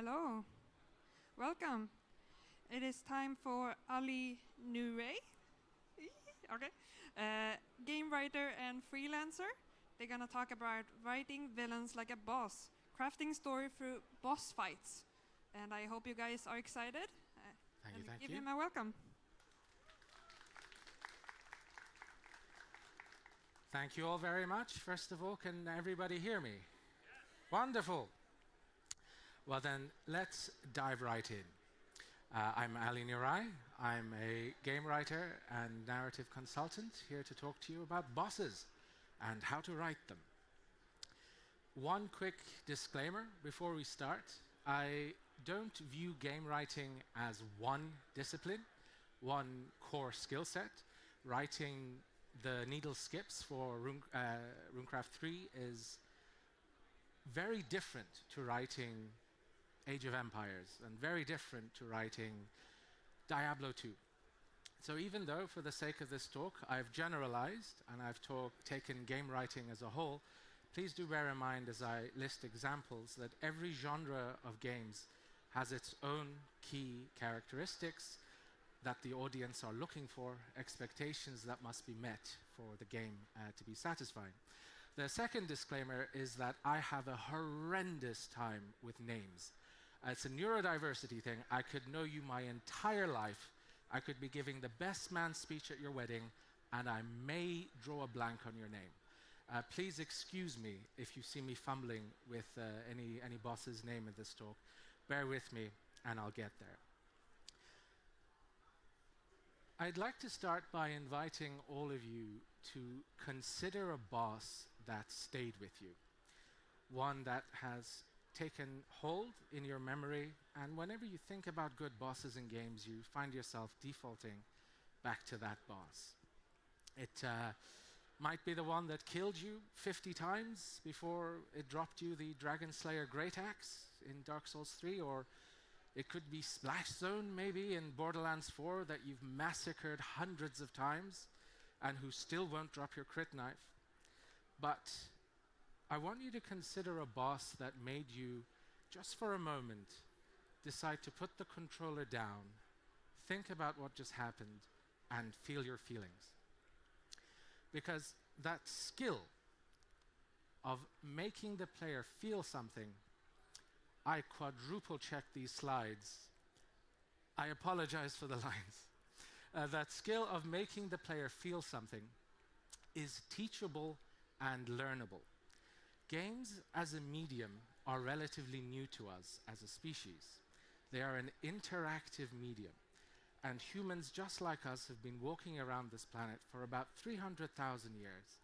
Hello, welcome. It is time for Ali Nouraei, okay, game writer and freelancer. They're gonna talk about writing villains like a boss, crafting story through boss fights. And I hope you guys are excited. Thank Give you. him a welcome. Thank you all very much. First of all, can everybody hear me? Wonderful. Well then, let's dive right in. I'm Ali Nouraei. I'm a game writer and narrative consultant here to talk to you about bosses and how to write them. One quick disclaimer before we start. I don't view game writing as one discipline, one core skill set. Writing the needle skips for Runecraft 3 is very different to writing Age of Empires and very different to writing Diablo 2. So even though, for the sake of this talk, I've generalized and I've taken game writing as a whole, please do bear in mind as I list examples that every genre of games has its own key characteristics that the audience are looking for, expectations that must be met for the game to be satisfying. The second disclaimer is that I have a horrendous time with names. It's a neurodiversity thing. I could know you my entire life. I could be giving the best man speech at your wedding, and I may draw a blank on your name. Please excuse me if you see me fumbling with any boss's name in this talk. Bear with me, and I'll get there. I'd like to start by inviting all of you to consider a boss that stayed with you, one that has taken hold in your memory, and whenever you think about good bosses in games, you find yourself defaulting back to that boss. It might be the one that killed you 50 times before it dropped you the Dragon Slayer Great Axe in Dark Souls 3, or it could be Splash Zone, maybe, in Borderlands 4 that you've massacred hundreds of times and who still won't drop your crit knife. But I want you to consider a boss that made you, just for a moment, decide to put the controller down, think about what just happened, and feel your feelings. Because that skill of making the player feel something, I quadruple check these slides. I apologize for the lines. That skill of making the player feel something is teachable and learnable. Games as a medium are relatively new to us as a species. They are an interactive medium, and humans just like us have been walking around this planet for about 300,000 years.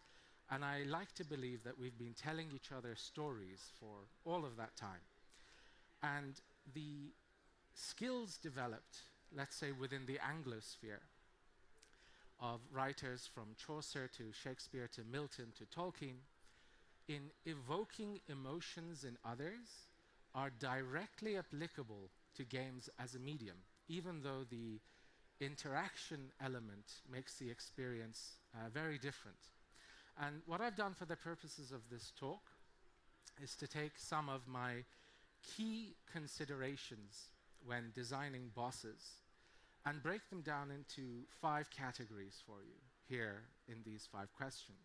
And I like to believe that we've been telling each other stories for all of that time. And the skills developed, let's say within the Anglosphere, of writers from Chaucer to Shakespeare to Milton to Tolkien, in evoking emotions in others, are directly applicable to games as a medium, even though the interaction element makes the experience very different. And what I've done for the purposes of this talk is to take some of my key considerations when designing bosses and break them down into 5 categories for you here in these 5 questions.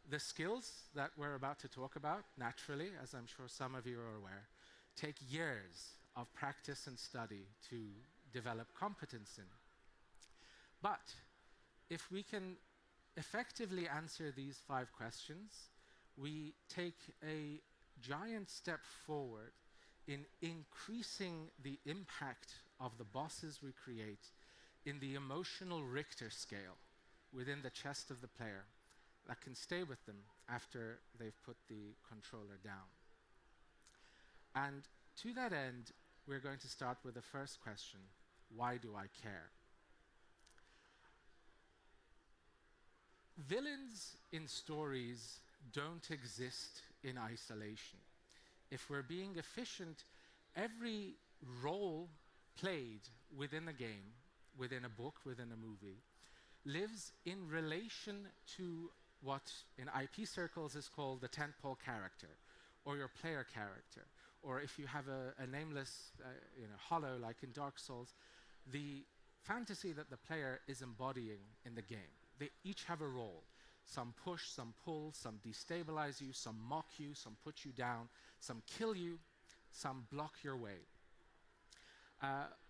The skills that we're about to talk about, naturally, as I'm sure some of you are aware, take years of practice and study to develop competence in. But if we can effectively answer these 5 questions, we take a giant step forward in increasing the impact of the bosses we create in the emotional Richter scale within the chest of the player that can stay with them after they've put the controller down. And to that end, we're going to start with the first question: why do I care? Villains in stories don't exist in isolation. If we're being efficient, every role played within a game, within a book, within a movie, lives in relation to what in IP circles is called the tentpole character, or your player character, or if you have a nameless, hollow like in Dark Souls, the fantasy that the player is embodying in the game. They each have a role. Some push, some pull, some destabilize you, some mock you, some put you down, some kill you, some block your way.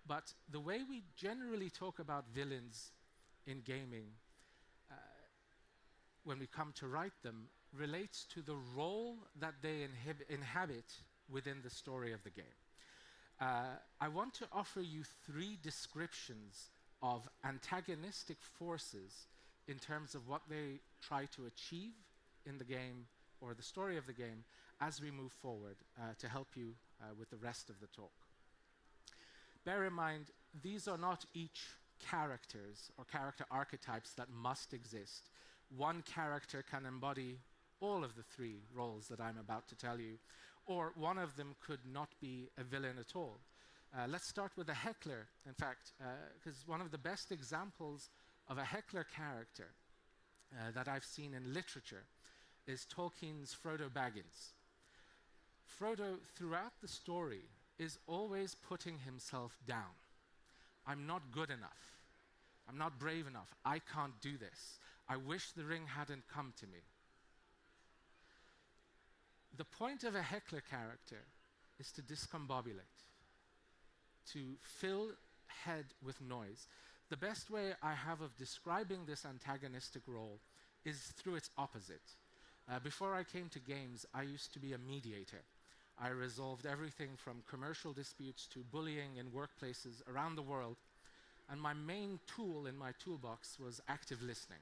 But the way we generally talk about villains in gaming, when we come to write them, relates to the role that they inhabit within the story of the game. I want to offer you 3 descriptions of antagonistic forces in terms of what they try to achieve in the game or the story of the game as we move forward to help you with the rest of the talk. Bear in mind, these are not each characters or character archetypes that must exist. One character can embody all of the 3 roles that I'm about to tell you, or one of them could not be a villain at all. Let's start with a heckler, in fact, because one of the best examples of a heckler character that I've seen in literature is Tolkien's Frodo Baggins. Frodo, throughout the story, is always putting himself down. I'm not good enough. I'm not brave enough. I can't do this. I wish the ring hadn't come to me. The point of a heckler character is to discombobulate, to fill head with noise. The best way I have of describing this antagonistic role is through its opposite. Before I came to games, I used to be a mediator. I resolved everything from commercial disputes to bullying in workplaces around the world, and my main tool in my toolbox was active listening.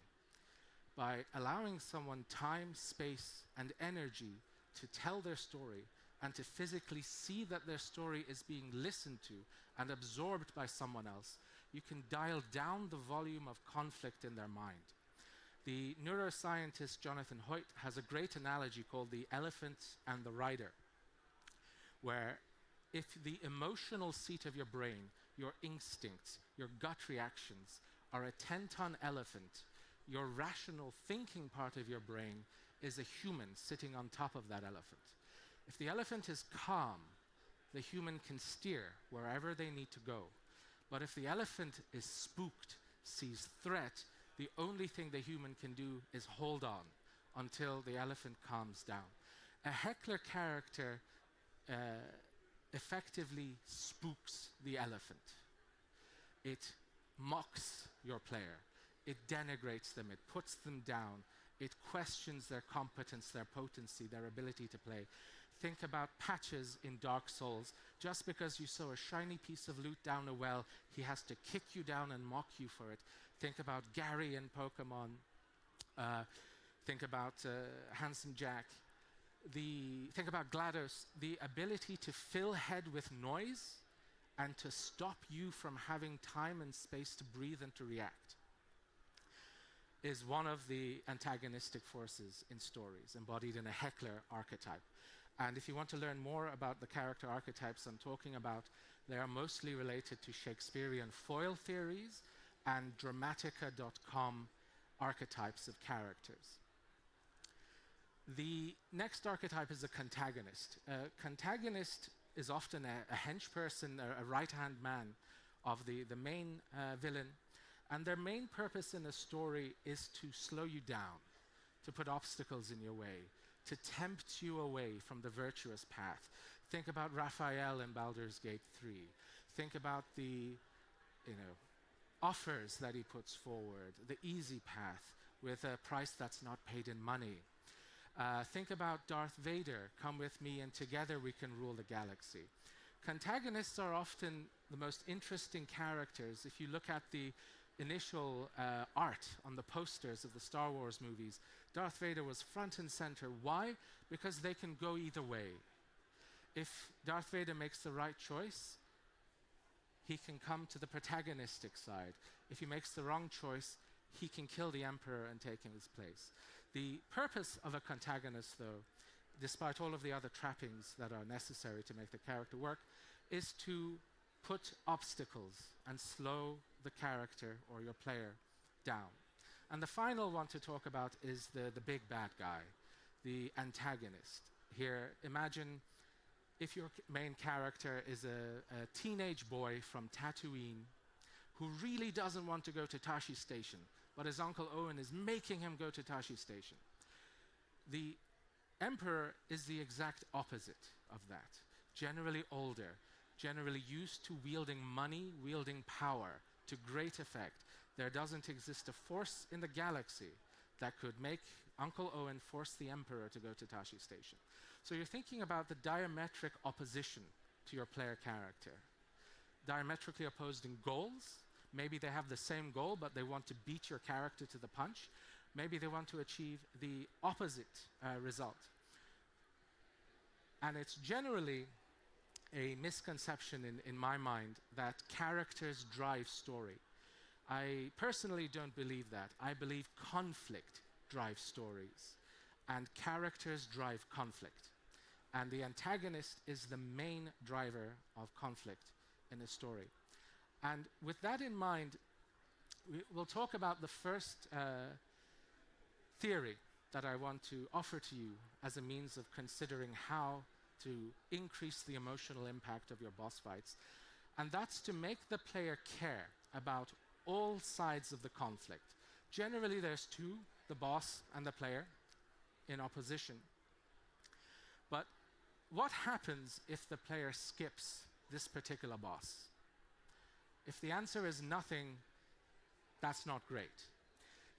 By allowing someone time, space, and energy to tell their story and to physically see that their story is being listened to and absorbed by someone else, you can dial down the volume of conflict in their mind. The neuroscientist Jonathan Hoyt has a great analogy called the elephant and the rider, where if the emotional seat of your brain, your instincts, your gut reactions are a 10-ton elephant, your rational thinking part of your brain is a human sitting on top of that elephant. If the elephant is calm, the human can steer wherever they need to go. But if the elephant is spooked, sees threat, the only thing the human can do is hold on until the elephant calms down. A heckler character effectively spooks the elephant. It mocks your player. It denigrates them. It puts them down. It questions their competence, their potency, their ability to play. Think about Patches in Dark Souls. Just because you saw a shiny piece of loot down a well, he has to kick you down and mock you for it. Think about Gary in Pokemon. Think about Handsome Jack. Think about GLaDOS. The ability to fill head with noise and to stop you from having time and space to breathe and to react is one of the antagonistic forces in stories, embodied in a heckler archetype. And if you want to learn more about the character archetypes I'm talking about, they are mostly related to Shakespearean foil theories and Dramatica.com archetypes of characters. The next archetype is a contagonist. Contagonist is often a henchperson, a right-hand man of the main villain, and their main purpose in a story is to slow you down, to put obstacles in your way, to tempt you away from the virtuous path. Think about Raphael in Baldur's Gate 3. Think about the offers that he puts forward, the easy path with a price that's not paid in money. Think about Darth Vader, come with me and together we can rule the galaxy. Contagonists are often the most interesting characters. If you look at the initial art on the posters of the Star Wars movies, Darth Vader was front and center. Why? Because they can go either way. If Darth Vader makes the right choice, he can come to the protagonistic side. If he makes the wrong choice, he can kill the Emperor and take his place. The purpose of a contagonist, though, despite all of the other trappings that are necessary to make the character work, is to put obstacles and slow the character or your player down. And the final one to talk about is the big bad guy, the antagonist. Here, imagine if your main character is a teenage boy from Tatooine who really doesn't want to go to Tashi Station, but his Uncle Owen is making him go to Tashi Station. The Emperor is the exact opposite of that. Generally older, generally used to wielding money, wielding power to great effect. There doesn't exist a force in the galaxy that could make Uncle Owen force the Emperor to go to Tashi Station. So you're thinking about the diametric opposition to your player character. Diametrically opposed in goals. Maybe they have the same goal, but they want to beat your character to the punch. Maybe they want to achieve the opposite result. And it's generally a misconception in my mind that characters drive story. I personally don't believe that. I believe conflict drives stories, and characters drive conflict. And the antagonist is the main driver of conflict in a story. And with that in mind, we'll talk about the first theory that I want to offer to you as a means of considering how to increase the emotional impact of your boss fights. And that's to make the player care about all sides of the conflict. Generally, there's two, the boss and the player, in opposition. But what happens if the player skips this particular boss? If the answer is nothing, that's not great.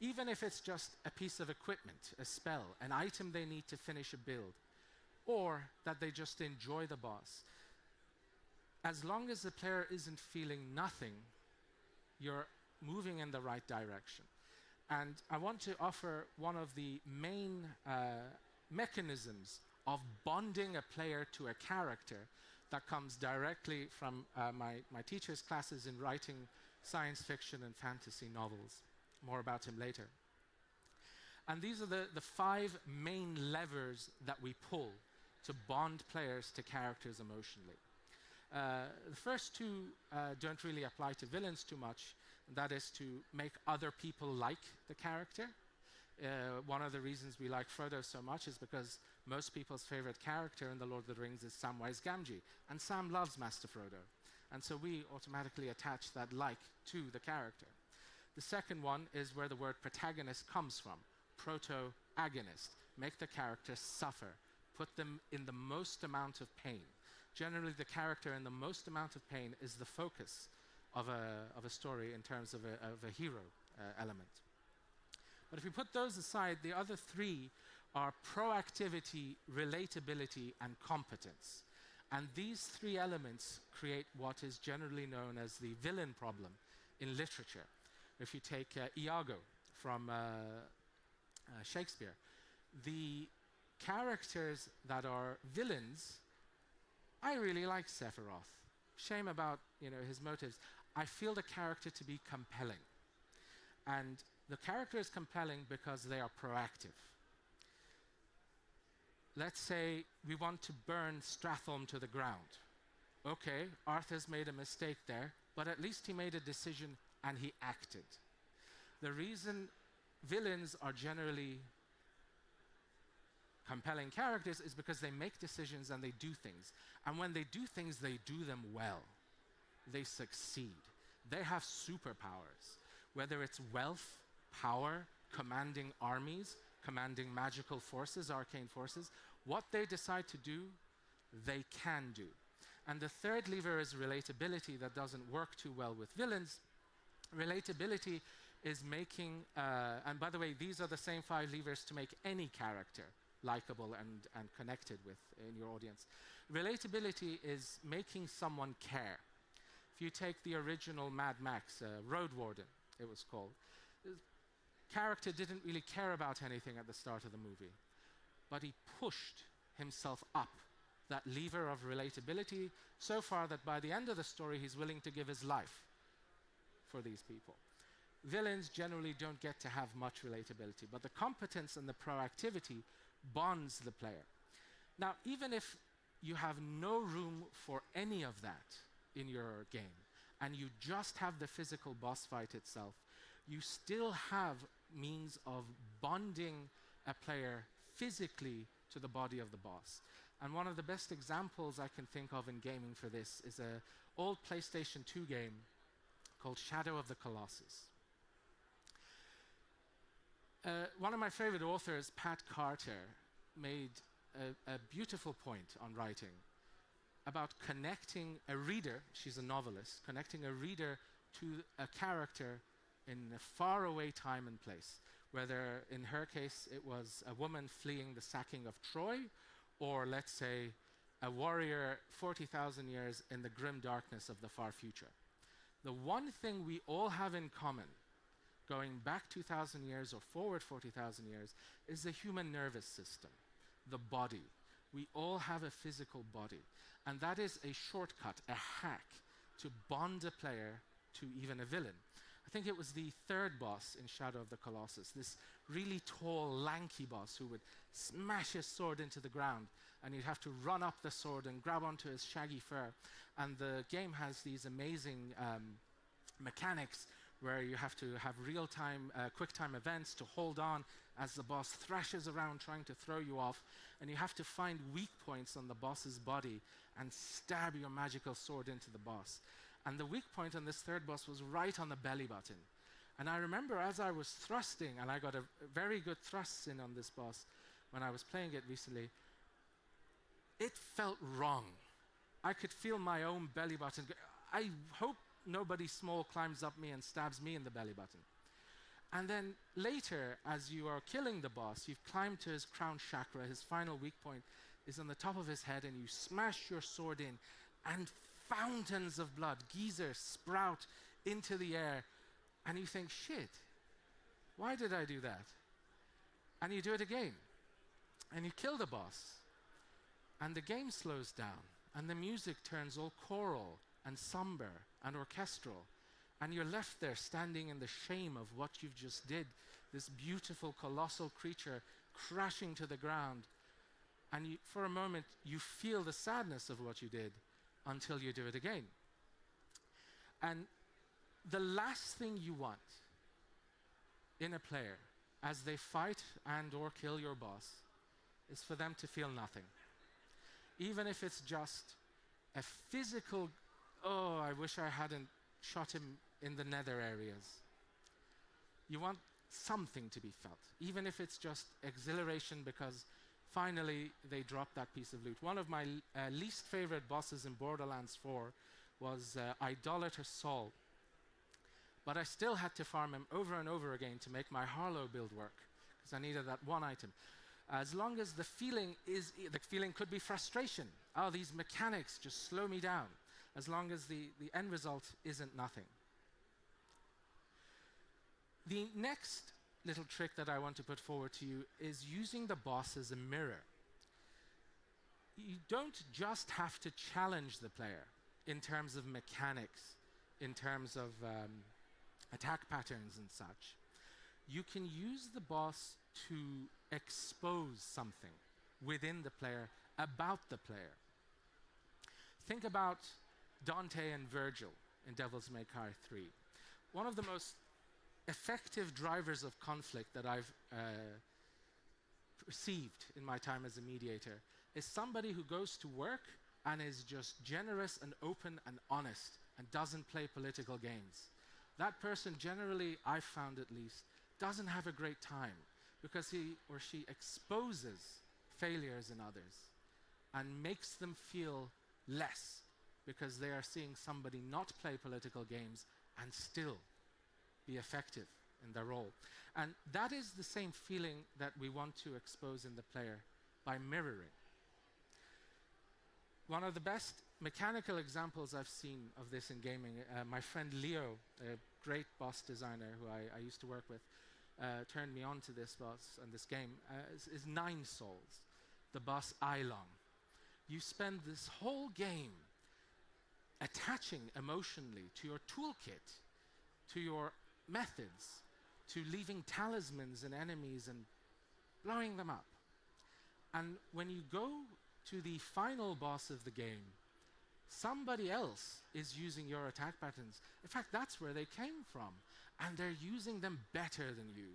Even if it's just a piece of equipment, a spell, an item they need to finish a build, or that they just enjoy the boss. As long as the player isn't feeling nothing, you're moving in the right direction. And I want to offer one of the main mechanisms of bonding a player to a character that comes directly from my teacher's classes in writing science fiction and fantasy novels. More about him later. And these are the 5 main levers that we pull to bond players to characters emotionally. The first two don't really apply to villains too much. That is to make other people like the character. One of the reasons we like Frodo so much is because most people's favorite character in The Lord of the Rings is Samwise Gamgee, and Sam loves Master Frodo. And so we automatically attach that like to the character. The second one is where the word protagonist comes from, proto-agonist. Make the character suffer, put them in the most amount of pain. Generally, the character in the most amount of pain is the focus of a story in terms of a hero element. But if we put those aside, the other 3 are proactivity, relatability, and competence. And these 3 elements create what is generally known as the villain problem in literature. If you take Iago from Shakespeare, the characters that are villains, I really like Sephiroth. Shame about his motives. I feel the character to be compelling. And the character is compelling because they are proactive. Let's say we want to burn Stratholme to the ground. Okay, Arthur's made a mistake there, but at least he made a decision and he acted. The reason villains are generally compelling characters is because they make decisions and they do things. And when they do things, they do them well. They succeed. They have superpowers. Whether it's wealth, power, commanding armies, commanding magical forces, arcane forces, what they decide to do, they can do. And the third lever is relatability that doesn't work too well with villains. Relatability is making, and by the way, these are the same 5 levers to make any character likable and connected with in your audience. Relatability is making someone care. If you take the original Mad Max, Road Warden, it was called, the character didn't really care about anything at the start of the movie, but he pushed himself up that lever of relatability so far that by the end of the story, he's willing to give his life for these people. Villains generally don't get to have much relatability, but the competence and the proactivity bonds the player. Now, even if you have no room for any of that in your game, and you just have the physical boss fight itself, you still have means of bonding a player physically to the body of the boss. And one of the best examples I can think of in gaming for this is an old PlayStation 2 game called Shadow of the Colossus. One of my favorite authors, Pat Carter, made a beautiful point on writing about connecting a reader, she's a novelist, connecting a reader to a character in a faraway time and place. Whether in her case it was a woman fleeing the sacking of Troy, or let's say a warrior 40,000 years in the grim darkness of the far future. The one thing we all have in common, going back 2,000 years or forward 40,000 years, is the human nervous system, the body. We all have a physical body. And that is a shortcut, a hack, to bond a player to even a villain. I think it was the third boss in Shadow of the Colossus, this really tall, lanky boss who would smash his sword into the ground, and you'd have to run up the sword and grab onto his shaggy fur. And the game has these amazing mechanics where you have to have real-time, quick-time events to hold on as the boss thrashes around trying to throw you off, and you have to find weak points on the boss's body and stab your magical sword into the boss. And the weak point on this third boss was right on the belly button. And I remember as I was thrusting, and I got a very good thrusts in on this boss when I was playing it recently, it felt wrong. I could feel my own belly button. I hope nobody small climbs up me and stabs me in the belly button. And then later, as you are killing the boss, you've climbed to his crown chakra, his final weak point is on the top of his head, and you smash your sword in, and fountains of blood, geysers, sprout into the air, and you think, shit, why did I do that? And you do it again, and you kill the boss, and the game slows down, and the music turns all choral and somber and orchestral, and you're left there standing in the shame of what you've just did, this beautiful colossal creature crashing to the ground, and you, for a moment you feel the sadness of what you did until you do it again. And the last thing you want in a player as they fight and or kill your boss is for them to feel nothing. Even if it's just a physical, oh, I wish I hadn't shot him in the nether areas. You want something to be felt, even if it's just exhilaration because finally they dropped that piece of loot. One of my least favorite bosses in Borderlands 4 was Idolater Saul. But I still had to farm him over and over again to make my Harlow build work, because I needed that one item. As long as the feeling could be frustration. Oh, these mechanics just slow me down. As long as the end result isn't nothing. The next little trick that I want to put forward to you is using the boss as a mirror. You don't just have to challenge the player in terms of mechanics, in terms of attack patterns and such. You can use the boss to expose something within the player, about the player. Think about Dante and Virgil in Devil's May Cry 3. One of the most effective drivers of conflict that I've perceived in my time as a mediator is somebody who goes to work and is just generous and open and honest and doesn't play political games. That person generally, I've found at least, doesn't have a great time because he or she exposes failures in others and makes them feel less because they are seeing somebody not play political games and still be effective in their role. And that is the same feeling that we want to expose in the player by mirroring. One of the best mechanical examples I've seen of this in gaming, my friend Leo, a great boss designer who I used to work with, turned me on to this boss and this game, is Nine Souls, the boss Eilon. You spend this whole game attaching emotionally to your toolkit, to your methods, to leaving talismans in enemies and blowing them up. And when you go to the final boss of the game, somebody else is using your attack patterns. In fact, that's where they came from, and they're using them better than you.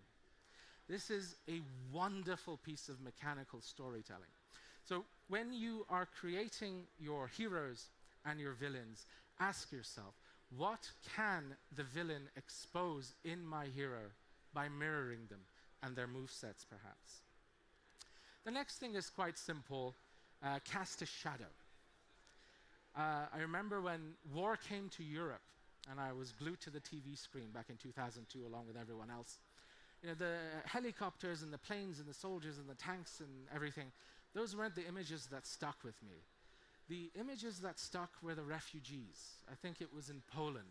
This is a wonderful piece of mechanical storytelling. So when you are creating your heroes and your villains, ask yourself, what can the villain expose in my hero by mirroring them and their movesets, perhaps? The next thing is quite simple. Cast a shadow. I remember when war came to Europe, and I was glued to the TV screen back in 2002 along with everyone else. You know, the helicopters and the planes and the soldiers and the tanks and everything, those weren't the images that stuck with me. The images that stuck were the refugees. I think it was in Poland.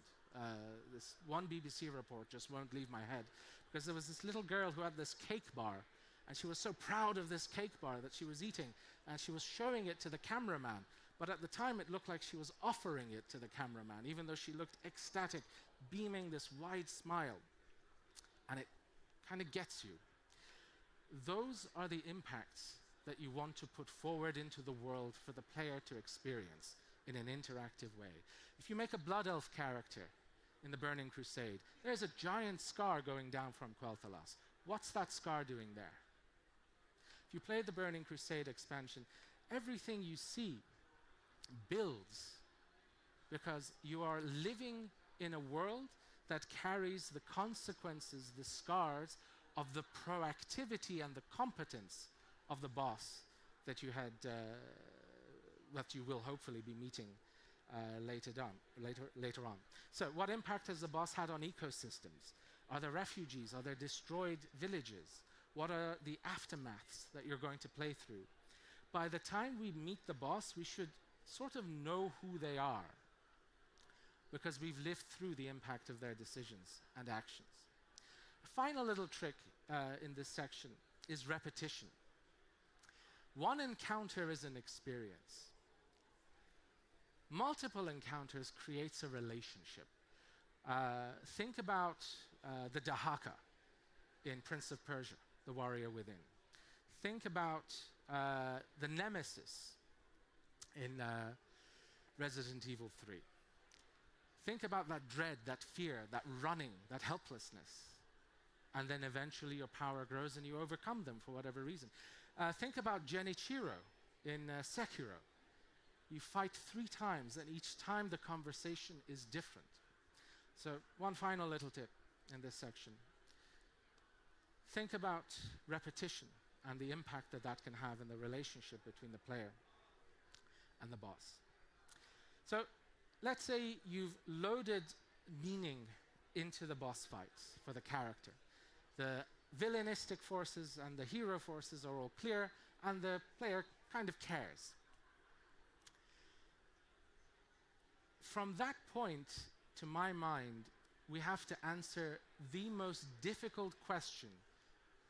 This one BBC report just won't leave my head, because there was this little girl who had this cake bar, and she was so proud of this cake bar that she was eating, and she was showing it to the cameraman. But at the time, it looked like she was offering it to the cameraman, even though she looked ecstatic, beaming this wide smile. And it kind of gets you. Those are the impacts that you want to put forward into the world for the player to experience in an interactive way. If you make a Blood Elf character in the Burning Crusade, there's a giant scar going down from Quel'Thalas. What's that scar doing there? If you play the Burning Crusade expansion, everything you see builds, because you are living in a world that carries the consequences, the scars of the proactivity and the competence of the boss that you had, that you will hopefully be meeting later on. So, what impact has the boss had on ecosystems? Are there refugees? Are there destroyed villages? What are the aftermaths that you're going to play through? By the time we meet the boss, we should sort of know who they are, because we've lived through the impact of their decisions and actions. A final little trick in this section is repetition. One encounter is an experience. Multiple encounters creates a relationship. Think about the Dahaka in Prince of Persia, The Warrior Within. Think about the Nemesis in Resident Evil 3. Think about that dread, that fear, that running, that helplessness. And then eventually your power grows and you overcome them for whatever reason. Think about Genichiro in Sekiro. You fight 3 times, and each time the conversation is different. So one final little tip in this section. Think about repetition and the impact that that can have in the relationship between the player and the boss. So let's say you've loaded meaning into the boss fights for the character. The villainistic forces and the hero forces are all clear, and the player kind of cares. From that point, to my mind, we have to answer the most difficult question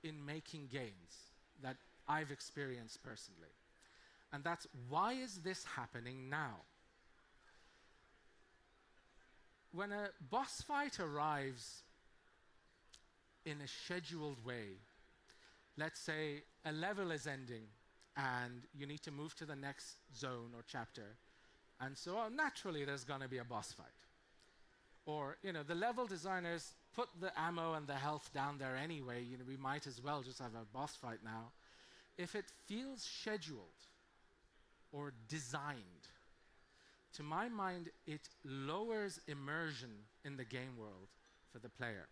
in making games that I've experienced personally. And that's, why is this happening now? When a boss fight arrives in a scheduled way, let's say a level is ending and you need to move to the next zone or chapter, and so naturally there's going to be a boss fight. Or, the level designers put the ammo and the health down there anyway, we might as well just have a boss fight now. If it feels scheduled or designed, to my mind, it lowers immersion in the game world for the player.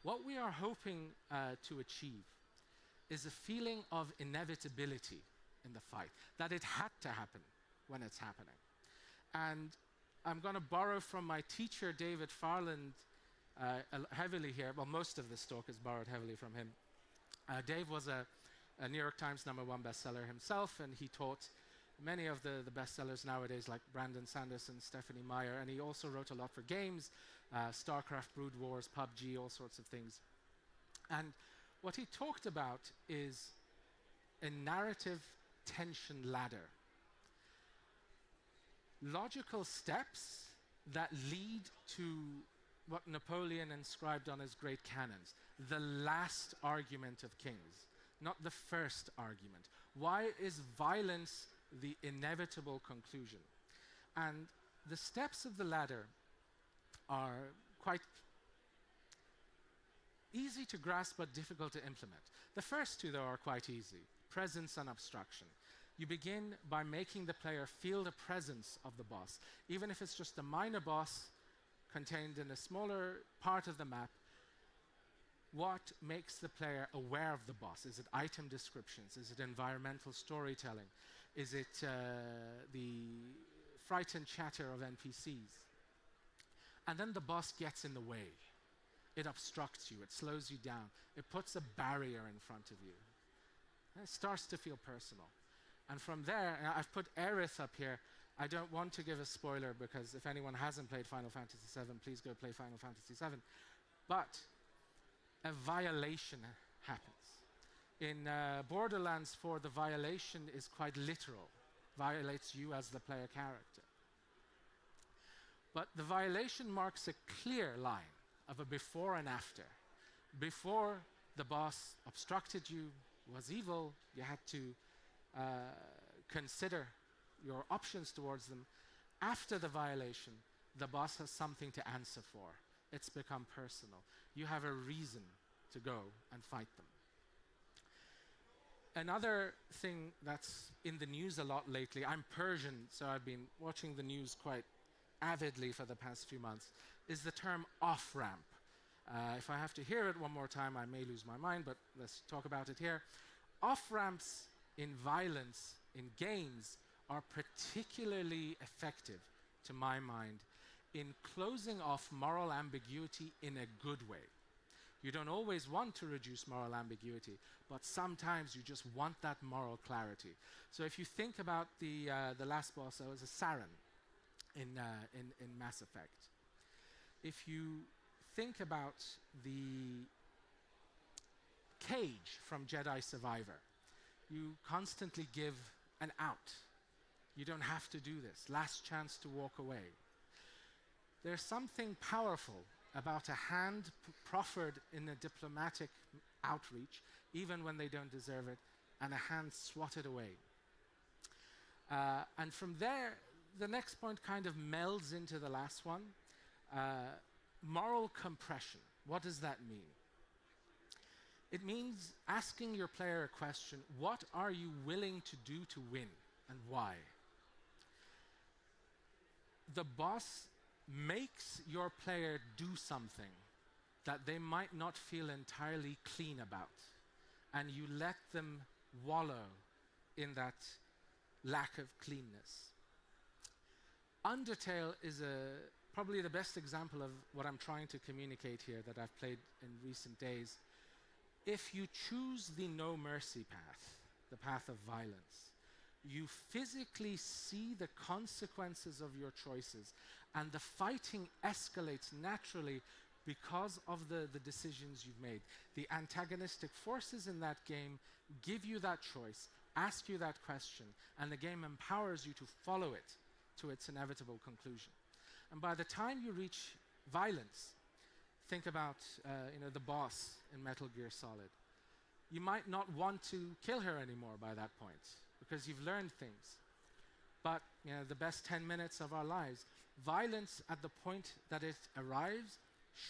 What we are hoping to achieve is a feeling of inevitability in the fight, that it had to happen when it's happening. And I'm going to borrow from my teacher, David Farland, heavily here. Well, most of this talk is borrowed heavily from him. Dave was a New York Times #1 bestseller himself, and he taught many of the bestsellers nowadays, like Brandon Sanderson, Stephanie Meyer, and he also wrote a lot for games, StarCraft, Brood Wars, PUBG, all sorts of things. And what he talked about is a narrative tension ladder. Logical steps that lead to what Napoleon inscribed on his great cannons, the last argument of kings, not the first argument. Why is violence the inevitable conclusion? And the steps of the ladder are quite easy to grasp but difficult to implement. The first 2, though, are quite easy. presence and obstruction. You begin by making the player feel the presence of the boss. Even if it's just a minor boss contained in a smaller part of the map, what makes the player aware of the boss? Is it item descriptions? Is it environmental storytelling? Is it the frightened chatter of NPCs? And then the boss gets in the way. It obstructs you, it slows you down, it puts a barrier in front of you. And it starts to feel personal. And from there, and I've put Aerith up here. I don't want to give a spoiler because if anyone hasn't played Final Fantasy VII, please go play Final Fantasy VII. But a violation happens. In Borderlands 4, the violation is quite literal. Violates you as the player character. But the violation marks a clear line of a before and after. Before, the boss obstructed you, was evil, you had to consider your options towards them. After the violation, the boss has something to answer for. It's become personal. You have a reason to go and fight them. Another thing that's in the news a lot lately, I'm Persian, so I've been watching the news quite avidly for the past few months, is the term off-ramp. If I have to hear it one more time, I may lose my mind, but let's talk about it here. Off-ramps in violence, in games, are particularly effective, to my mind, in closing off moral ambiguity in a good way. You don't always want to reduce moral ambiguity, but sometimes you just want that moral clarity. So if you think about the last boss, that was a Saren in Mass Effect. If you think about the Cage from Jedi Survivor, you constantly give an out. You don't have to do this. Last chance to walk away. There's something powerful about a hand proffered in a diplomatic outreach, even when they don't deserve it, and a hand swatted away. And from there, the next point kind of melds into the last one. Moral compression. What does that mean? It means asking your player a question: what are you willing to do to win, and why? The boss makes your player do something that they might not feel entirely clean about, and you let them wallow in that lack of cleanness. Undertale is probably the best example of what I'm trying to communicate here that I've played in recent days. If you choose the no mercy path, the path of violence, you physically see the consequences of your choices, and the fighting escalates naturally because of the decisions you've made. The antagonistic forces in that game give you that choice, ask you that question, and the game empowers you to follow it to its inevitable conclusion. And by the time you reach violence, think about the boss in Metal Gear Solid. You might not want to kill her anymore by that point, because you've learned things. But the best 10 minutes of our lives, violence at the point that it arrives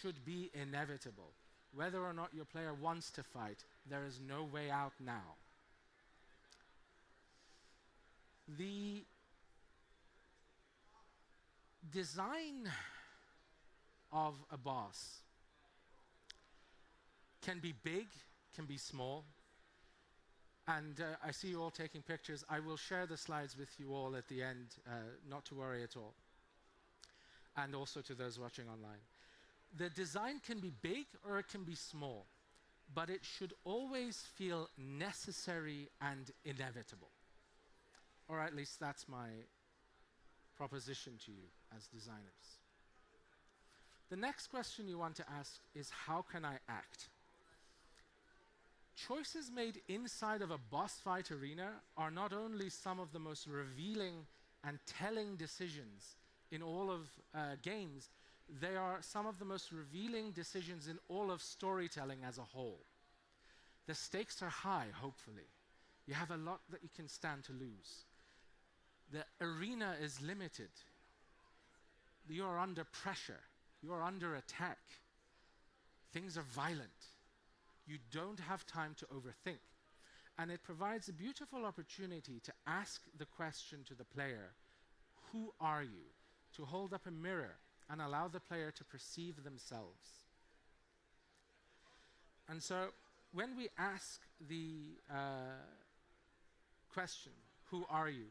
should be inevitable. Whether or not your player wants to fight, there is no way out now. The design of a boss can be big, can be small. And I see you all taking pictures. I will share the slides with you all at the end, not to worry at all. And also to those watching online. The design can be big or it can be small, but it should always feel necessary and inevitable. Or at least that's my proposition to you as designers. The next question you want to ask is, how can I act? Choices made inside of a boss fight arena are not only some of the most revealing and telling decisions in all of games, they are some of the most revealing decisions in all of storytelling as a whole. The stakes are high, hopefully. You have a lot that you can stand to lose. The arena is limited. You are under pressure. You are under attack. Things are violent. You don't have time to overthink. And it provides a beautiful opportunity to ask the question to the player, who are you? To hold up a mirror and allow the player to perceive themselves. And so when we ask the question, who are you?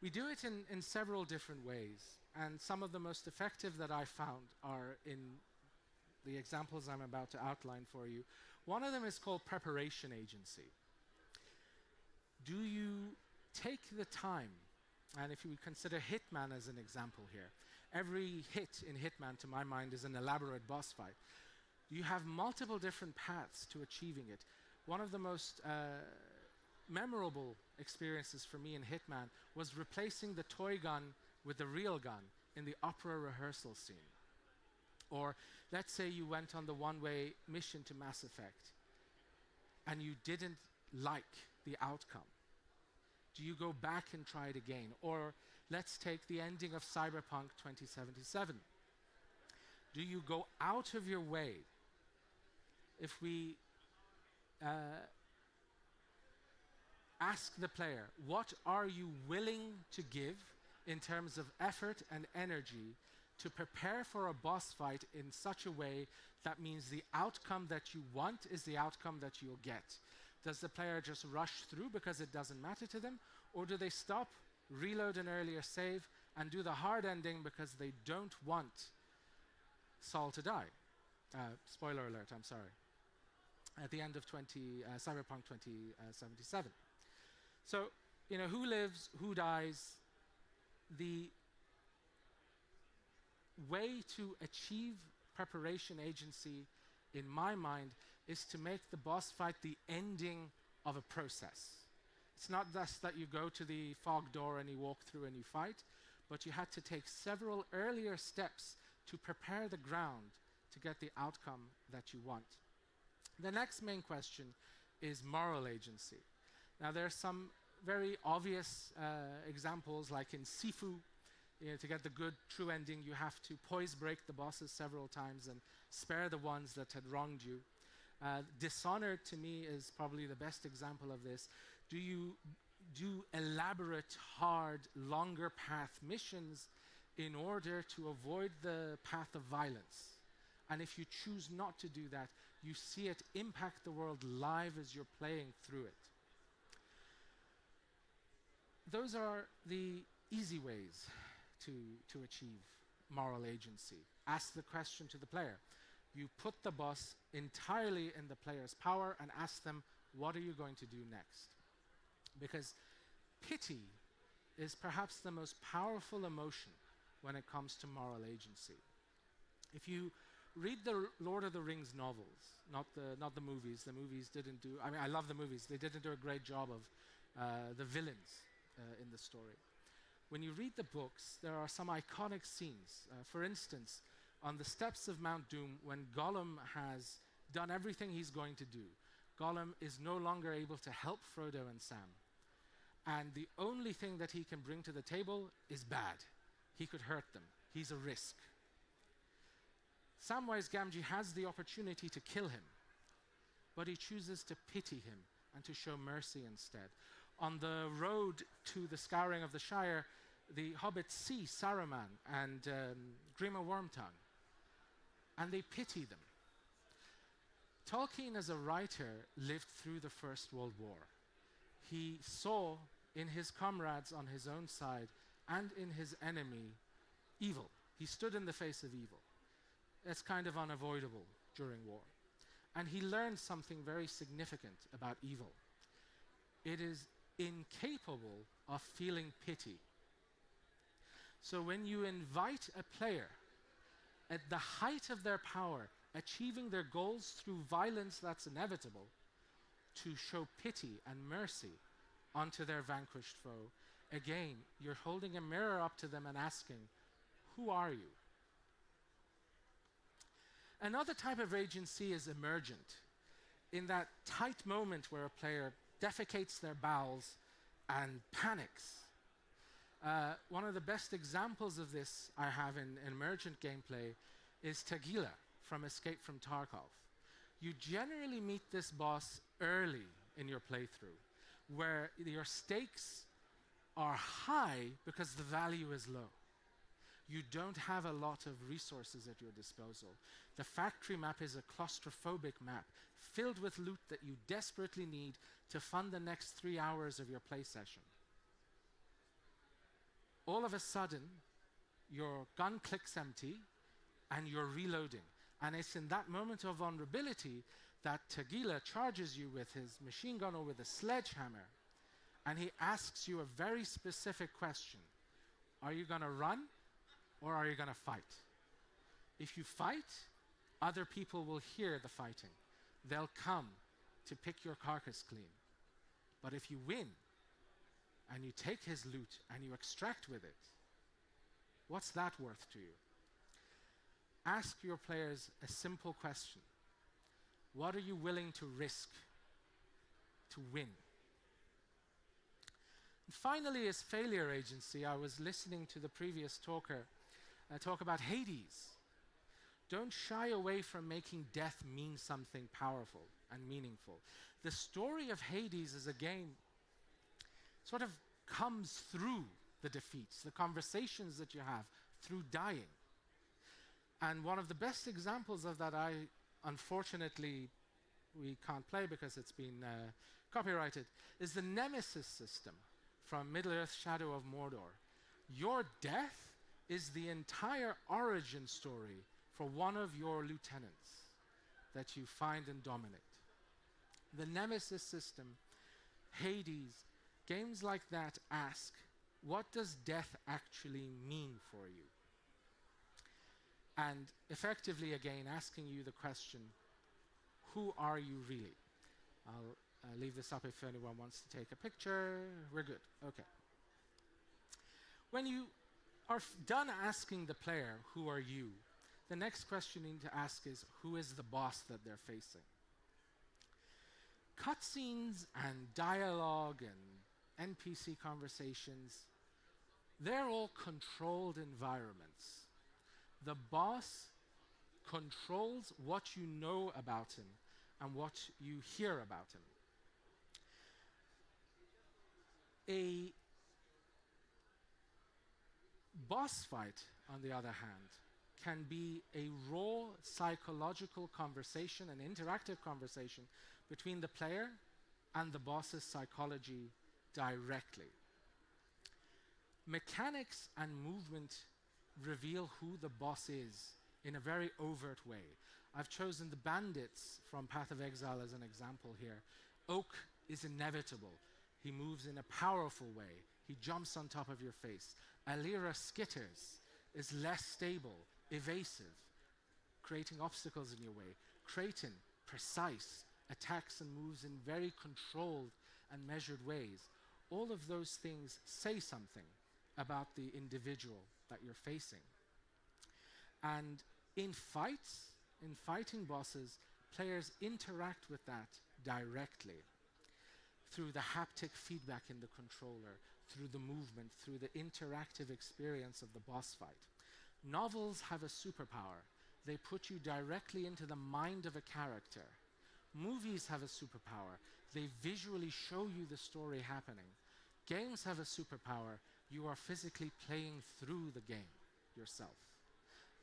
We do it in several different ways. And some of the most effective that I found are in the examples I'm about to outline for you. One of them is called preparation agency. Do you take the time, and if you consider Hitman as an example here, every hit in Hitman, to my mind, is an elaborate boss fight. You have multiple different paths to achieving it. One of the most memorable experiences for me in Hitman was replacing the toy gun with the real gun in the opera rehearsal scene. Or let's say you went on the one-way mission to Mass Effect and you didn't like the outcome. Do you go back and try it again? Or let's take the ending of Cyberpunk 2077. Do you go out of your way? If we ask the player, what are you willing to give in terms of effort and energy to prepare for a boss fight in such a way that means the outcome that you want is the outcome that you'll get? Does the player just rush through because it doesn't matter to them? Or do they stop, reload an earlier save, and do the hard ending because they don't want Saul to die? Spoiler alert, I'm sorry. At the end of Cyberpunk 2077. So, who lives, who dies? The way to achieve preparation agency, in my mind, is to make the boss fight the ending of a process. It's not just that you go to the fog door and you walk through and you fight, but you had to take several earlier steps to prepare the ground to get the outcome that you want. The next main question is moral agency. Now, there are some very obvious examples, like in Sifu. To get the good, true ending, you have to poise break the bosses several times and spare the ones that had wronged you. Dishonored, to me, is probably the best example of this. Do you do elaborate, hard, longer path missions in order to avoid the path of violence? And if you choose not to do that, you see it impact the world live as you're playing through it. Those are the easy ways to achieve moral agency. Ask the question to the player. You put the boss entirely in the player's power and ask them, what are you going to do next? Because pity is perhaps the most powerful emotion when it comes to moral agency. If you read the Lord of the Rings novels, not the movies. The movies didn't do, I love the movies. They didn't do a great job of the villains in the story. When you read the books, there are some iconic scenes. For instance, on the steps of Mount Doom, when Gollum has done everything he's going to do, Gollum is no longer able to help Frodo and Sam. And the only thing that he can bring to the table is bad. He could hurt them. He's a risk. Samwise Gamgee has the opportunity to kill him, but he chooses to pity him and to show mercy instead. On the road to the Scouring of the Shire, the hobbits see Saruman and Grima Wormtongue, and they pity them. Tolkien, as a writer, lived through the First World War. He saw in his comrades on his own side and in his enemy evil. He stood in the face of evil. It's kind of unavoidable during war. And he learned something very significant about evil. It is incapable of feeling pity. So when you invite a player at the height of their power, achieving their goals through violence that's inevitable, to show pity and mercy onto their vanquished foe, again, you're holding a mirror up to them and asking, who are you? Another type of agency is emergent. In that tight moment where a player defecates their bowels and panics. One of the best examples of this I have in emergent gameplay is Tagila from Escape from Tarkov. You generally meet this boss early in your playthrough, where your stakes are high because the value is low. You don't have a lot of resources at your disposal. The factory map is a claustrophobic map filled with loot that you desperately need to fund the next 3 hours of your play session. All of a sudden, your gun clicks empty and you're reloading. And it's in that moment of vulnerability that Tagila charges you with his machine gun or with a sledgehammer, and he asks you a very specific question. Are you going to run or are you going to fight? If you fight, other people will hear the fighting. They'll come to pick your carcass clean. But if you win and you take his loot and you extract with it, what's that worth to you? Ask your players a simple question. What are you willing to risk to win? And finally, as failure agency, I was listening to the previous talker talk about Hades. Don't shy away from making death mean something powerful and meaningful. The story of Hades is, again, sort of comes through the defeats, the conversations that you have through dying. And one of the best examples of that, unfortunately, we can't play because it's been copyrighted, is the Nemesis system from Middle-earth: Shadow of Mordor. Your death is the entire origin story for one of your lieutenants that you find and dominate. The Nemesis system, Hades, games like that ask, what does death actually mean for you? And effectively, again, asking you the question, who are you really? I'll leave this up if anyone wants to take a picture. We're good. Okay. When you are done asking the player, who are you? The next question you need to ask is, who is the boss that they're facing? Cutscenes and dialogue and NPC conversations, they're all controlled environments. The boss controls what you know about him and what you hear about him. A boss fight, on the other hand, can be a raw psychological conversation, an interactive conversation between the player and the boss's psychology directly. Mechanics and movement reveal who the boss is in a very overt way. I've chosen the bandits from Path of Exile as an example here. Oak is inevitable. He moves in a powerful way. He jumps on top of your face. Alira skitters, is less stable, evasive, creating obstacles in your way. Kraton, precise, attacks and moves in very controlled and measured ways. All of those things say something about the individual that you're facing. And in fights, in fighting bosses, players interact with that directly through the haptic feedback in the controller, through the movement, through the interactive experience of the boss fight. Novels have a superpower. They put you directly into the mind of a character. Movies have a superpower. They visually show you the story happening. Games have a superpower. You are physically playing through the game yourself.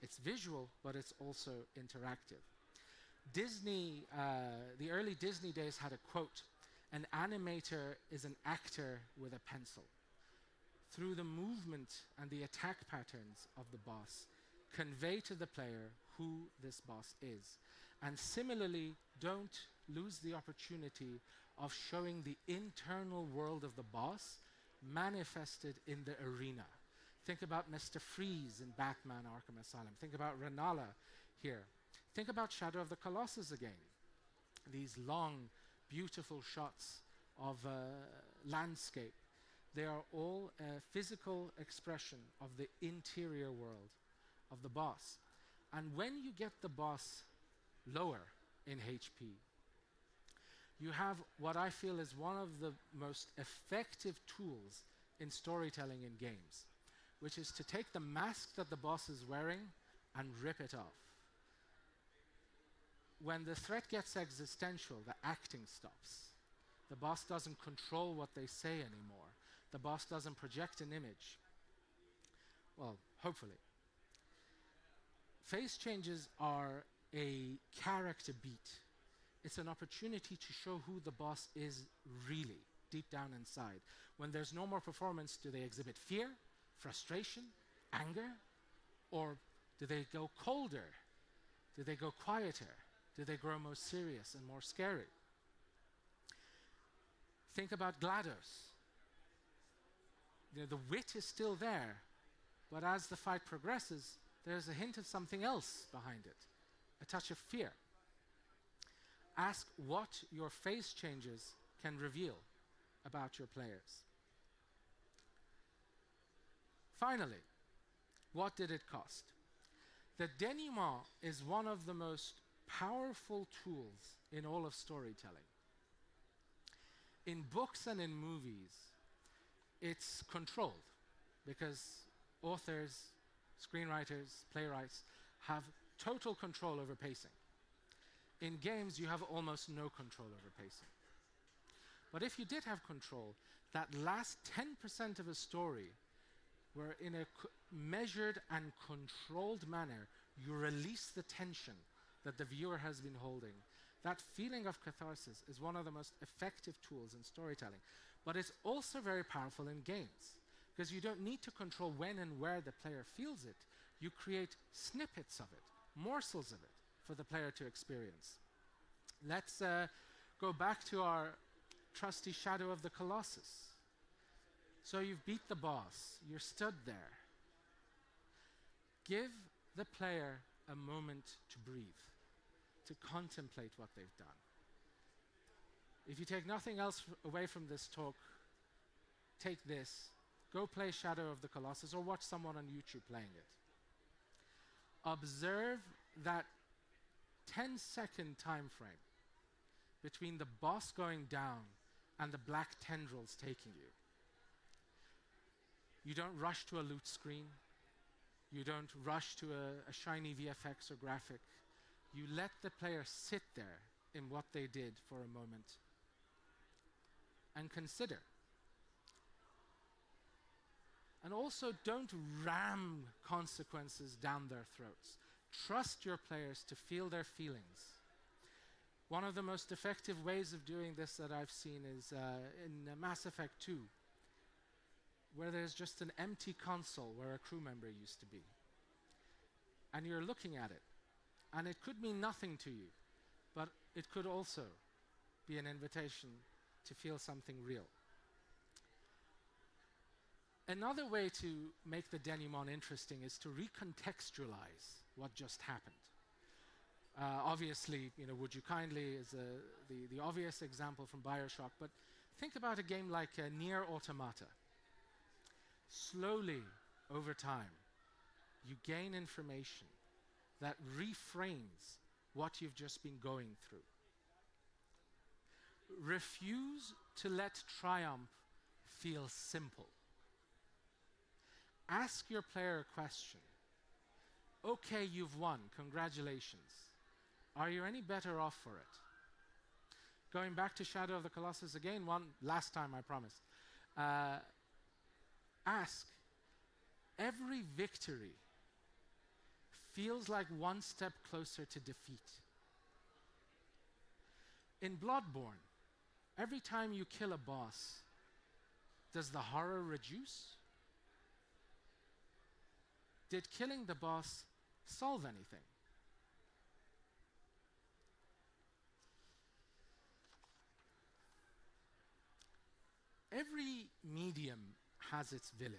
It's visual, but it's also interactive. Disney, the early Disney days had a quote, "An animator is an actor with a pencil." Through the movement and the attack patterns of the boss, convey to the player who this boss is. And similarly, don't lose the opportunity of showing the internal world of the boss manifested in the arena. Think about Mr. Freeze in Batman Arkham Asylum. Think about Renala here. Think about Shadow of the Colossus again. These long, beautiful shots of landscape. They are all a physical expression of the interior world of the boss. And when you get the boss lower in HP, you have what I feel is one of the most effective tools in storytelling in games, which is to take the mask that the boss is wearing and rip it off. when the threat gets existential, the acting stops. The boss doesn't control what they say anymore. The boss doesn't project an image. Well, hopefully. Phase changes are a character beat. It's an opportunity to show who the boss is really, deep down inside. When there's no more performance, do they exhibit fear, frustration, anger? Or do they go colder? Do they go quieter? Do they grow more serious and more scary? Think about GLaDOS. The wit is still there, but as the fight progresses, there's a hint of something else behind it, a touch of fear. Ask what your phase changes can reveal about your players. Finally, what did it cost? The denouement is one of the most powerful tools in all of storytelling. In books and in movies, it's controlled because authors, screenwriters, playwrights have total control over pacing. In games, you have almost no control over pacing. But if you did have control, that last 10% of a story, where in a measured and controlled manner, you release the tension that the viewer has been holding. That feeling of catharsis is one of the most effective tools in storytelling. But it's also very powerful in games, because you don't need to control when and where the player feels it. You create snippets of it, morsels of it, for the player to experience. Let's go back to our trusty Shadow of the Colossus. So you've beat the boss, you're stood there. Give the player a moment to breathe, to contemplate what they've done. If you take nothing else away from this talk, take this, go play Shadow of the Colossus or watch someone on YouTube playing it. Observe that 10-second time frame between the boss going down and the black tendrils taking you. You don't rush to a loot screen. You don't rush to a shiny VFX or graphic. You let the player sit there in what they did for a moment and consider. And also don't ram consequences down their throats. Trust your players to feel their feelings. One of the most effective ways of doing this that I've seen is in Mass Effect 2, where there's just an empty console where a crew member used to be. And you're looking at it. And it could mean nothing to you, but it could also be an invitation to feel something real. Another way to make the denouement interesting is to recontextualize what just happened. Obviously, Would You Kindly is the obvious example from BioShock, but think about a game like Nier Automata. Slowly, over time, you gain information that reframes what you've just been going through. Refuse to let triumph feel simple. Ask your player a question. Okay, you've won, congratulations. Are you any better off for it? Going back to Shadow of the Colossus again, one last time I promise. Ask, every victory feels like one step closer to defeat. In Bloodborne, every time you kill a boss, does the horror reduce? Did killing the boss solve anything? Every medium has its villains.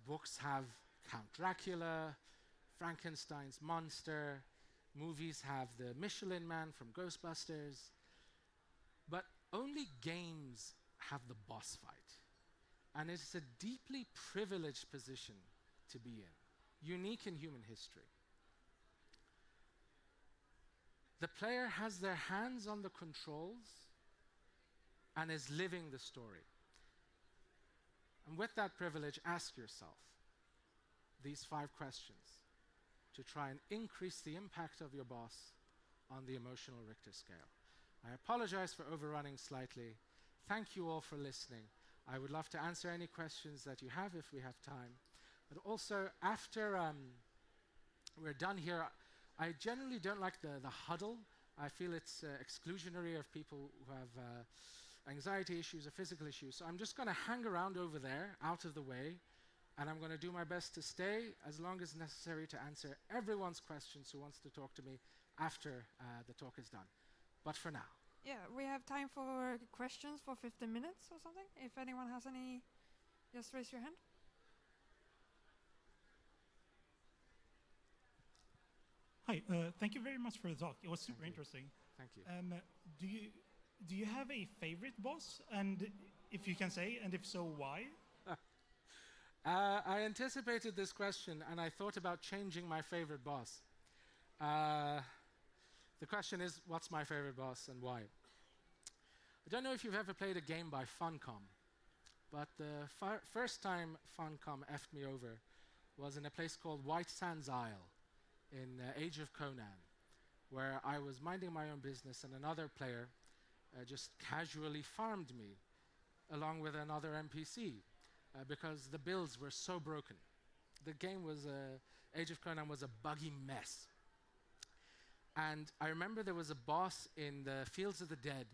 Books have Count Dracula, Frankenstein's monster, movies have the Michelin Man from Ghostbusters, but only games have the boss fight. And it's a deeply privileged position to be in, unique in human history. The player has their hands on the controls and is living the story. And with that privilege, ask yourself these 5 questions to try and increase the impact of your boss on the emotional Richter scale. I apologize for overrunning slightly. Thank you all for listening. I would love to answer any questions that you have if we have time. But also, after we're done here, I generally don't like the huddle. I feel it's exclusionary of people who have anxiety issues or physical issues. So I'm just going to hang around over there, out of the way, and I'm going to do my best to stay as long as necessary to answer everyone's questions who wants to talk to me after the talk is done. But for now. Yeah, we have time for questions for 15 minutes or something. If anyone has any, just raise your hand. Hi, thank you very much for the talk. It was super interesting. Thank you. Do you have a favorite boss? And if you can say, and if so, why? I anticipated this question, and I thought about changing my favorite boss. The question is, what's my favorite boss and why? I don't know if you've ever played a game by Funcom, but the first time Funcom effed me over was in a place called White Sands Isle in Age of Conan, where I was minding my own business and another player just casually farmed me along with another NPC because the builds were so broken. The game was, Age of Conan was a buggy mess. And I remember there was a boss in the Fields of the Dead,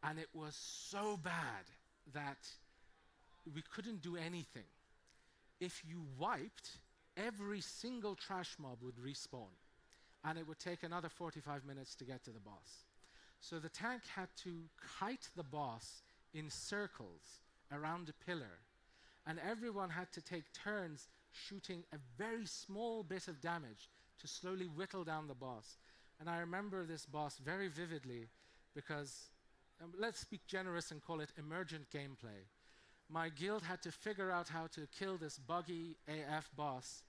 and it was so bad that we couldn't do anything. If you wiped, every single trash mob would respawn, and it would take another 45 minutes to get to the boss. So the tank had to kite the boss in circles around a pillar, and everyone had to take turns shooting a very small bit of damage to slowly whittle down the boss. And I remember this boss very vividly because, let's be generous and call it emergent gameplay. My guild had to figure out how to kill this buggy AF boss,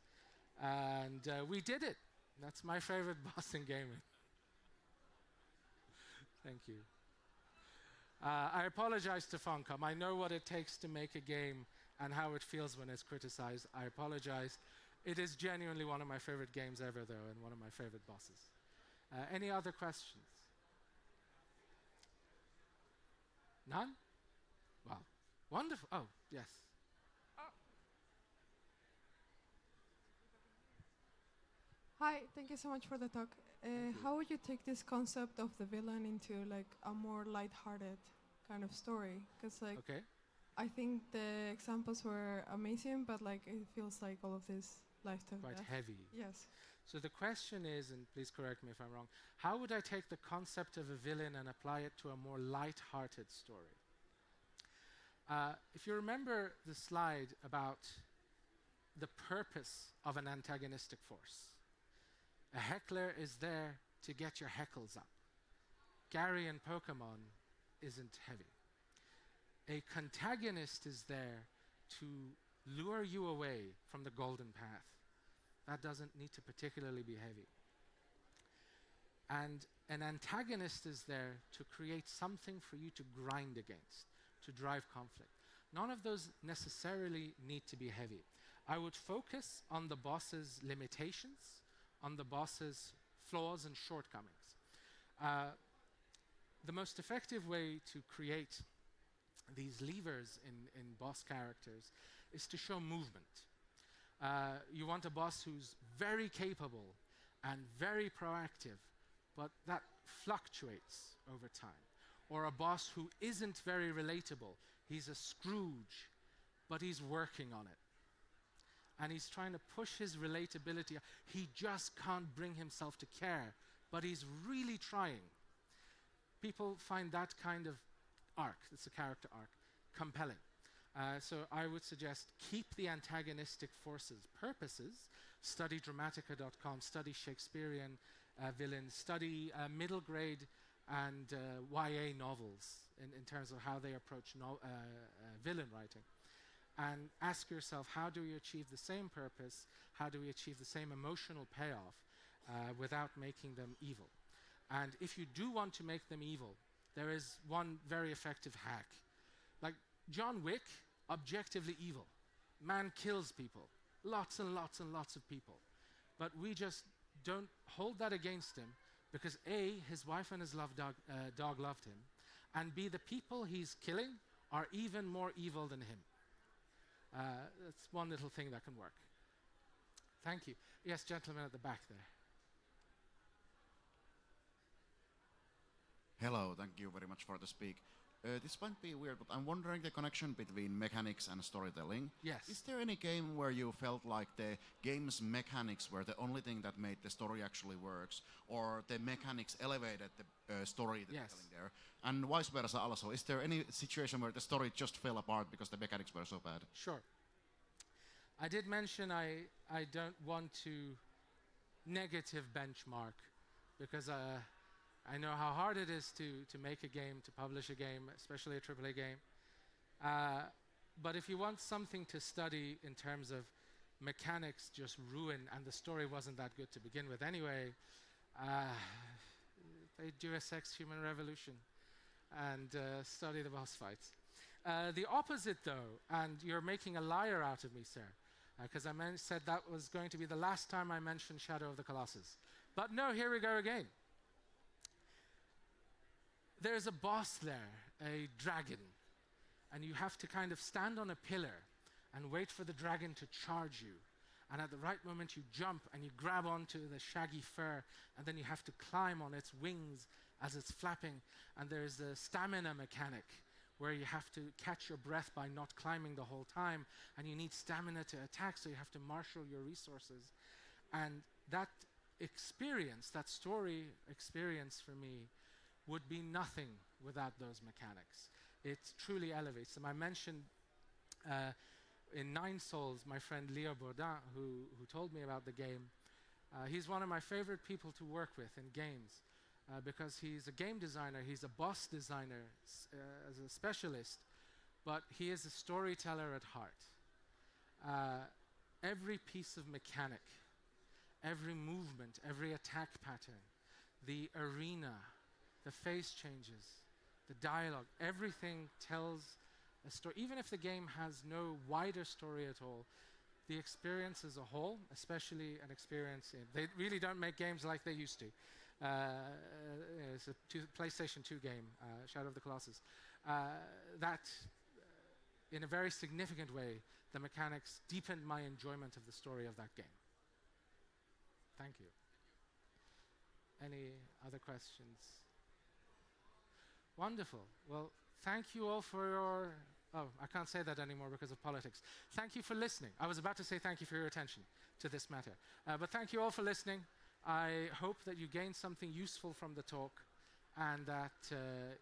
and we did it. That's my favorite boss in gaming. Thank you. I apologize to Funcom. I know what it takes to make a game and how it feels when it's criticized. I apologize. It is genuinely one of my favorite games ever, though, and one of my favorite bosses. Any other questions? None? Wow. Wonderful. Oh, yes. Hi, thank you so much for the talk. How would you take this concept of the villain into like a more light-hearted kind of story? Because like, Okay. I think the examples were amazing, but like it feels like all of this life to Quite death. heavy. Yes. So the question is, and please correct me if I'm wrong, how would I take the concept of a villain and apply it to a more light-hearted story? If you remember the slide about the purpose of an antagonistic force, a heckler is there to get your heckles up. Gary in Pokemon isn't heavy. A contagonist is there to lure you away from the golden path. That doesn't need to particularly be heavy. And an antagonist is there to create something for you to grind against, to drive conflict. None of those necessarily need to be heavy. I would focus on the boss's limitations, on the boss's flaws and shortcomings. The most effective way to create these levers in boss characters is to show movement. You want a boss who's very capable and very proactive, but that fluctuates over time. Or a boss who isn't very relatable. He's a Scrooge, but he's working on it. And he's trying to push his relatability. He just can't bring himself to care, but he's really trying. People find that kind of arc, it's a character arc, compelling. So I would suggest keep the antagonistic forces' purposes. Study Dramatica.com, study Shakespearean villains, study middle grade and YA novels in terms of how they approach villain writing. And ask yourself, how do we achieve the same purpose? How do we achieve the same emotional payoff without making them evil? And if you do want to make them evil, there is one very effective hack. Like John Wick, objectively evil. Man kills people, lots and lots and lots of people. But we just don't hold that against him Because A, his wife and his dog loved him, and B, the people he's killing are even more evil than him. That's one little thing that can work. Thank you. Yes, gentleman at the back there. Hello, thank you very much for the speak. This might be weird, but I'm wondering the connection between mechanics and storytelling. Yes. Is there any game where you felt like the game's mechanics were the only thing that made the story actually works, or the mechanics elevated the story that you're telling there? And vice versa also. Is there any situation where the story just fell apart because the mechanics were so bad? Sure. I did mention I don't want to negative benchmark, because I know how hard it is to make a game, to publish a game, especially a AAA game. But if you want something to study in terms of mechanics just ruin, and the story wasn't that good to begin with anyway, they Deus Ex Human Revolution and study the boss fights. The opposite though, and you're making a liar out of me, sir, because I said that was going to be the last time I mentioned Shadow of the Colossus. But no, here we go again. There's a boss there, a dragon, and you have to kind of stand on a pillar and wait for the dragon to charge you. And at the right moment you jump and you grab onto the shaggy fur, and then you have to climb on its wings as it's flapping. And there's a stamina mechanic where you have to catch your breath by not climbing the whole time, and you need stamina to attack, so you have to marshal your resources. And that experience, that story experience for me, would be nothing without those mechanics. It truly elevates them. I mentioned in Nine Souls, my friend Leo Bourdin, who told me about the game. He's one of my favorite people to work with in games, because he's a game designer, he's a boss designer as a specialist, but he is a storyteller at heart. Every piece of mechanic, every movement, every attack pattern, the arena, the face changes, the dialogue, everything tells a story. Even if the game has no wider story at all, the experience as a whole, especially an experience they really don't make games like they used to. It's a PlayStation 2 game, Shadow of the Colossus. That, in a very significant way, the mechanics deepened my enjoyment of the story of that game. Thank you. Any other questions? Wonderful. Well, thank you all for your... Oh, I can't say that anymore because of politics. Thank you for listening. I was about to say thank you for your attention to this matter. But thank you all for listening. I hope that you gained something useful from the talk, and that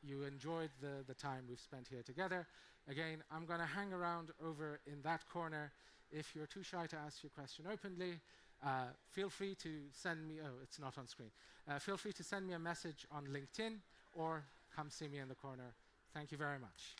you enjoyed the time we've spent here together. Again, I'm going to hang around over in that corner. If you're too shy to ask your question openly, feel free to send me... Oh, it's not on screen. Feel free to send me a message on LinkedIn, or come see me in the corner. Thank you very much.